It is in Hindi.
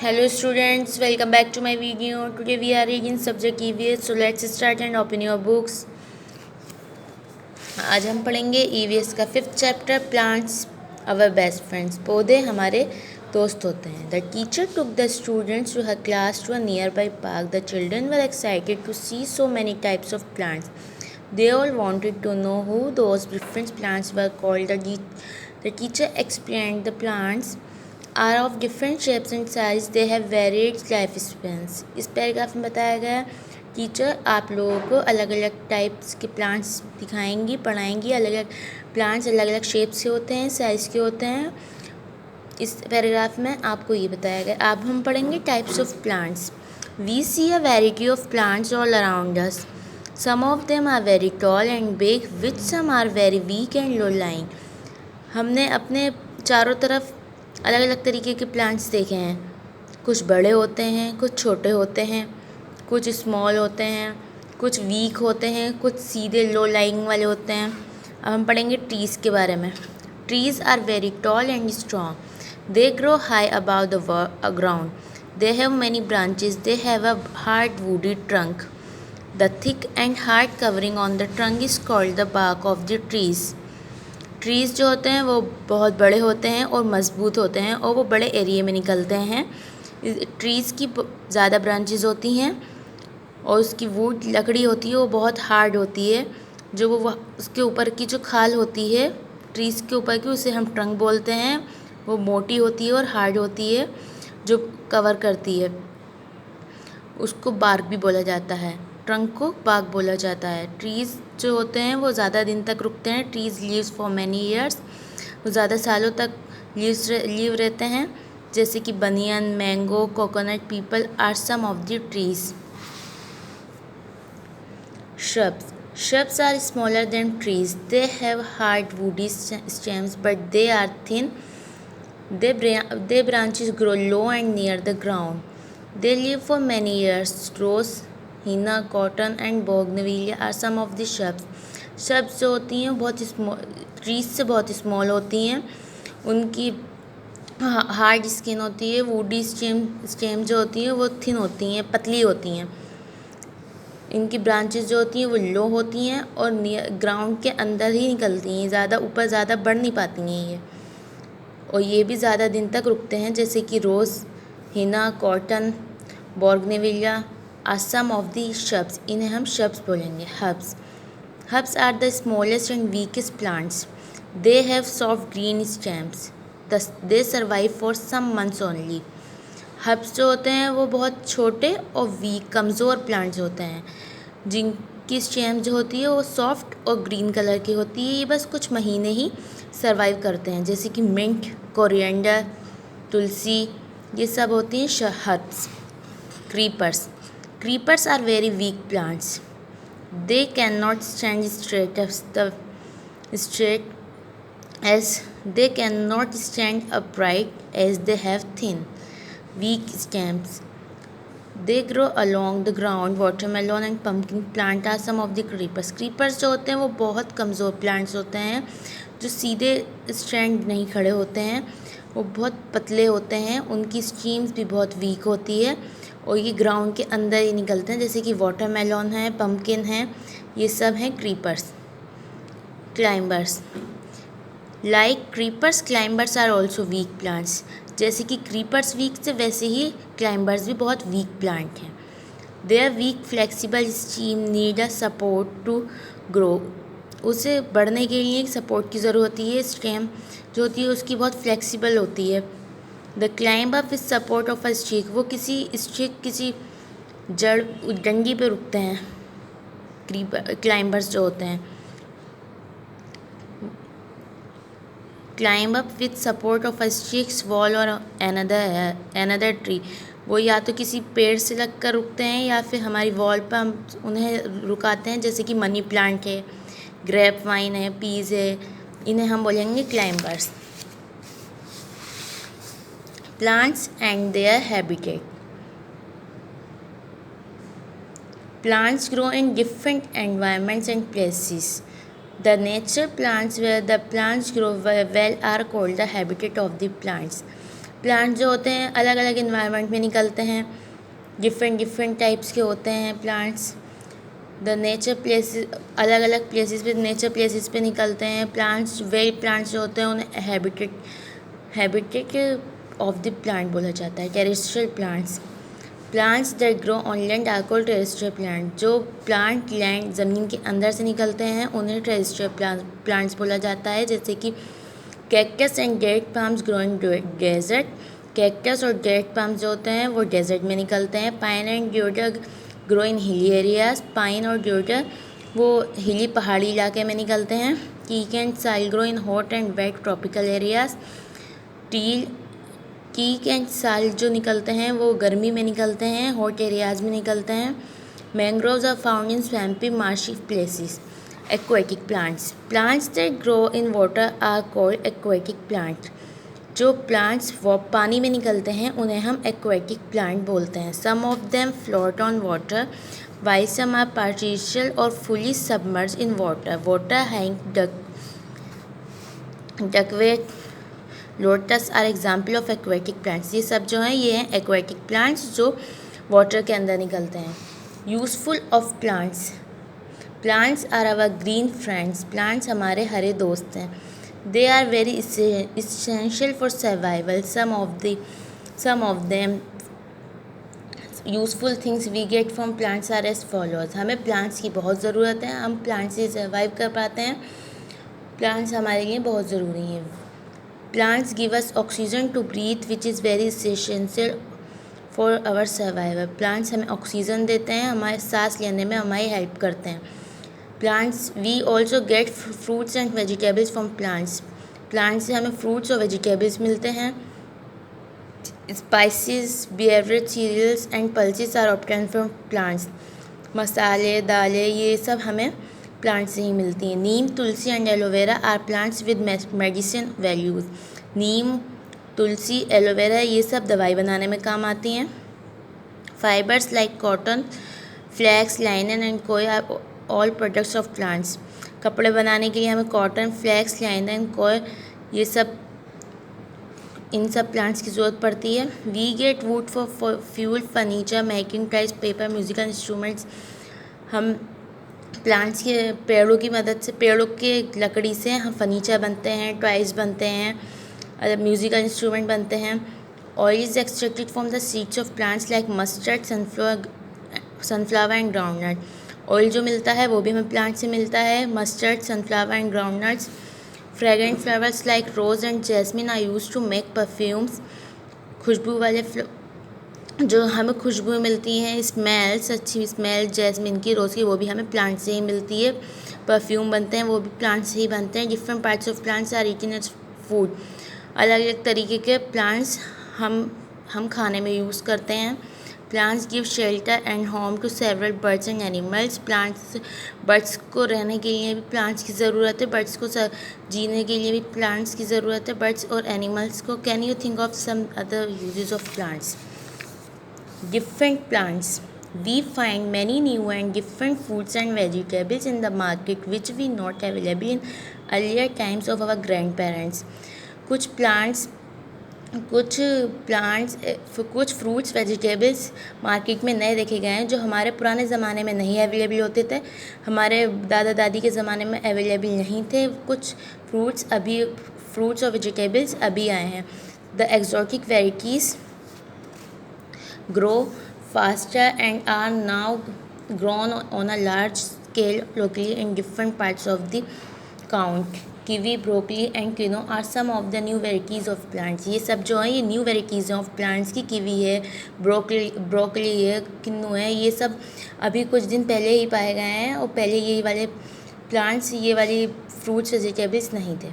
Hello students, welcome back to my video. Today we are reading subject EVS. So let's start and open your books. आज हम पढ़ेंगे EVS का 5th chapter plants our best friends. पौधे हमारे दोस्त होते हैं. The teacher took the students to her class to a nearby park. The children were excited to see so many types of plants. They all wanted to know who those different plants were called. The teacher explained the plants are of different shapes and size. They have varied life spans. इस पैराग्राफ में बताया गया टीचर आप लोगों को अलग अलग टाइप्स के प्लांट्स दिखाएंगी, पढ़ाएंगी. अलग अलग प्लांट्स अलग अलग शेप्स के होते हैं, साइज़ के होते हैं. इस पैराग्राफ में आपको ये बताया गया. अब हम पढ़ेंगे types of plants. We see a variety of plants all around us. Some of them are very tall and big, which some are very weak and low line. हमने अपने चारों तरफ अलग अलग तरीके के प्लांट्स देखे हैं. कुछ बड़े होते हैं, कुछ छोटे होते हैं, कुछ स्मॉल होते हैं, कुछ वीक होते हैं, कुछ सीधे लो लाइंग वाले होते हैं. अब हम पढ़ेंगे ट्रीज़ के बारे में. Trees are very tall and strong. They grow high above the ground. They have many branches. They have a hard woody trunk. The thick and hard covering on the trunk is called the bark of the trees. Trees जो होते हैं वो बहुत बड़े होते हैं और मज़बूत होते हैं और वो बड़े एरिया में निकलते हैं. ट्रीज़ की ज़्यादा ब्रांचेस होती हैं और उसकी वुड लकड़ी होती है वो बहुत हार्ड होती है. जो वो उसके ऊपर की जो खाल होती है ट्रीज़ के ऊपर की, उसे हम ट्रंक बोलते हैं. वो मोटी होती है और हार्ड होती है जो कवर करती है. उसको बार्क भी बोला जाता है. ट्रंक को बार्क बोला जाता है. ट्रीज़ जो होते हैं वो ज़्यादा दिन तक रुकते हैं. Trees lives for many years. वो ज़्यादा सालों तक लीव रहते हैं. जैसे कि banyan, mango, coconut, peepal are some of the trees. Shrubs are smaller than trees. They have hard woody stems, but they are thin. Their branches grow low and near the ground. They live for many years. Rose, henna, cotton and bougainvillea are some of the shrubs. Shrubs जो होती हैं बहुत स्मॉल, ट्रीज से बहुत स्मॉल होती हैं. उनकी हार्ड स्किन होती है. वुडी स्टेम जो होती है वो थिन होती हैं, पतली होती हैं. इनकी ब्रांचेस जो होती हैं वो लो होती हैं और ग्राउंड के अंदर ही निकलती हैं. ज़्यादा ऊपर ज़्यादा बढ़ नहीं पाती हैं ये. और ये भी ज़्यादा दिन तक रुकते हैं. जैसे कि rose, henna, cotton, bougainvillea are some of the shrubs. इन्हें हम shrubs बोलेंगे. Herbs are the smallest and weakest plants. They have soft green stems. Thus they survive for some months only. Herbs जो होते हैं वो बहुत छोटे और वीक, कमज़ोर प्लांट्स होते हैं जिनकी स्टेम जो होती है वो सॉफ्ट और ग्रीन कलर की होती है. ये बस कुछ महीने ही सर्वाइव करते हैं. जैसे कि मिंट, कोरिएंडर, तुलसी, ये सब होती हैं herbs. Creepers are very weak plants. They cannot stand straight as they cannot stand upright as they have thin, weak stems. They grow along the ground. Watermelon and pumpkin plant are some of the creepers. Creepers जो होते हैं वो बहुत कमज़ोर प्लांट्स होते हैं जो सीधे स्टैंड नहीं खड़े होते हैं. वो बहुत पतले होते हैं. उनकी स्टीम्स भी बहुत वीक होती है और ये ग्राउंड के अंदर ही निकलते हैं. जैसे कि वाटरमेलन है, पम्पकिन है, ये सब हैं creepers. Climbers. Like creepers, climbers are also weak plants. जैसे कि क्रीपर्स वीक से वैसे ही क्लाइंबर्स भी बहुत वीक प्लांट हैं. Their weak flexible stem need a support to grow. उसे बढ़ने के लिए एक सपोर्ट की ज़रूरत होती है. स्टेम जो होती है उसकी बहुत फ्लेक्सिबल होती है. The climb up with support of a stick. वो किसी जड़ डंडी पे रुकते हैं क्लाइंबर्स जो होते हैं. Climb up with support of a sticks, wall और अनदर ट्री. वो या तो किसी पेड़ से लग कर रुकते हैं या फिर हमारी वॉल पर हम उन्हें रुकाते हैं. जैसे कि मनी प्लांट है, ग्रेप वाइन है, पीज है, इन्हें हम बोलेंगे climbers. Plants and their habitat. Plants grow in different environments and places. The natural plants where the plants grow well are called the habitat of the plants. Plant जो होते हैं अलग अलग इन्वायरमेंट में निकलते हैं, डिफरेंट टाइप्स के होते हैं प्लांट्स। द नेचर प्लेसेस, अलग अलग प्लेसेस पे, नेचर प्लेसेस पे निकलते हैं प्लांट्स। वेल प्लांट्स जो होते हैं उन्हें हैबिटेट ऑफ द प्लांट बोला जाता है। Terrestrial plants that grow on land are called terrestrial plant. जो प्लांट लैंड ज़मीन के अंदर से निकलते हैं उन्हें टेरेस्ट्रियल प्लांट्स बोला जाता है। जैसे कि cactus and date palms grow in desert. Cactus और डेट पाम्स जो होते हैं वो डेजर्ट में निकलते हैं। Pine and deodar grow in hilly areas. Pine और ड्यूडर वो हिली पहाड़ी इलाके में निकलते हैं। Teak and sal grow in hot and wet tropical areas. Teak and sal जो निकलते हैं वो गर्मी में निकलते हैं, हॉट एरियाज में निकलते हैं। Mangroves are found in swampy marshy places. Aquatic plants that grow in water are called aquatic plant. जो प्लांट्स वो पानी में निकलते हैं उन्हें हम एक्वेटिक प्लांट बोलते हैं। Some of them float on water while some are partial और fully submerge in water hang duckweed lotus are example of aquatic plants. ये सब जो हैं ये हैं एक्वेटिक प्लांट्स जो वाटर के अंदर निकलते हैं। Useful of plants are our green friends. Plants हमारे हरे दोस्त हैं। They are very essential for survival. Some of them useful things we get from plants are as followers. हमें प्लांट्स की बहुत ज़रूरत है, हम प्लांट्स से सर्वाइव कर पाते हैं। प्लांट्स हमारे लिए बहुत ज़रूरी हैं। Plants give us oxygen to breathe which is very essential for our survival. Plants हमें ऑक्सीजन देते हैं, हमारे सांस लेने में हमारी हेल्प करते हैं। Plants we also get fruits and vegetables from plants से हमें फ्रूट्स और वेजिटेबल्स मिलते हैं। Spices, beverage, cereals and pulses are obtained from plants. मसाले, दालें ये सब हमें प्लांट से ही मिलती हैं। Neem, tulsi and aloe vera are plants with medicine values. Neem, tulsi, aloe vera ये सब दवाई बनाने में काम आती हैं। Fibres like cotton, flax, linen and coir are all products of plants. कपड़े बनाने के लिए हमें कॉटन, फ्लैक्स, लाइनन, कोय ये सब इन सब प्लांट्स की ज़रूरत पड़ती है। We get wood for fuel, furniture, making tiles, paper, musical instruments. हम प्लांट्स के पेड़ों की मदद से, पेड़ों के लकड़ी से हम फर्नीचर बनते हैं, टॉयज़ बनते हैं, म्यूजिकल इंस्ट्रूमेंट बनते हैं। Oil is extracted from the seeds of plants like mustard, sunflower and groundnut. Oil जो मिलता है वो भी हमें प्लांट से मिलता है। Mustard, sunflower and groundnuts. Fragrant flowers like rose and jasmine are used to make perfumes. खुशबू वाले जो हमें खुशबू मिलती हैं, स्मेल्स, अच्छी स्मेल जैस्मिन की, रोज़ की, वो भी हमें प्लांट से ही मिलती है। परफ्यूम बनते हैं वो भी प्लांट से ही बनते हैं। Different parts of plants are eaten as food. अलग अलग तरीके के प्लांट्स हम खाने में यूज़ करते हैं। Plants give shelter and home to several birds and animals. Birds को रहने के लिए भी प्लांट्स की ज़रूरत है, बर्ड्स को जीने के लिए भी प्लांट्स की ज़रूरत है, बर्ड्स और एनिमल्स को। Can you think of some other uses of plants? Different plants. We find many new and different fruits and vegetables in the market which were not available in earlier times of our grandparents. कुछ फ्रूट्स वेजिटेबल्स मार्केट में नए देखे गए हैं जो हमारे पुराने ज़माने में नहीं अवेलेबल होते थे, हमारे दादा दादी के ज़माने में अवेलेबल नहीं थे। कुछ फ्रूट्स और वेजिटेबल्स अभी आए हैं। The exotic varieties grow faster and are now grown on a large scale locally in different parts of the country. Kiwi, broccoli and quinoa are some of the new varieties of plants. ये सब जो है ये न्यू वेराइटीज़ ऑफ प्लांट्स की। किवी है, ब्रोकली है, किन्नू है, ये सब अभी कुछ दिन पहले ही पाए गए हैं और पहले ये वाले प्लांट्स, ये वाली फ्रूट्स वेजिटेबल्स नहीं थे।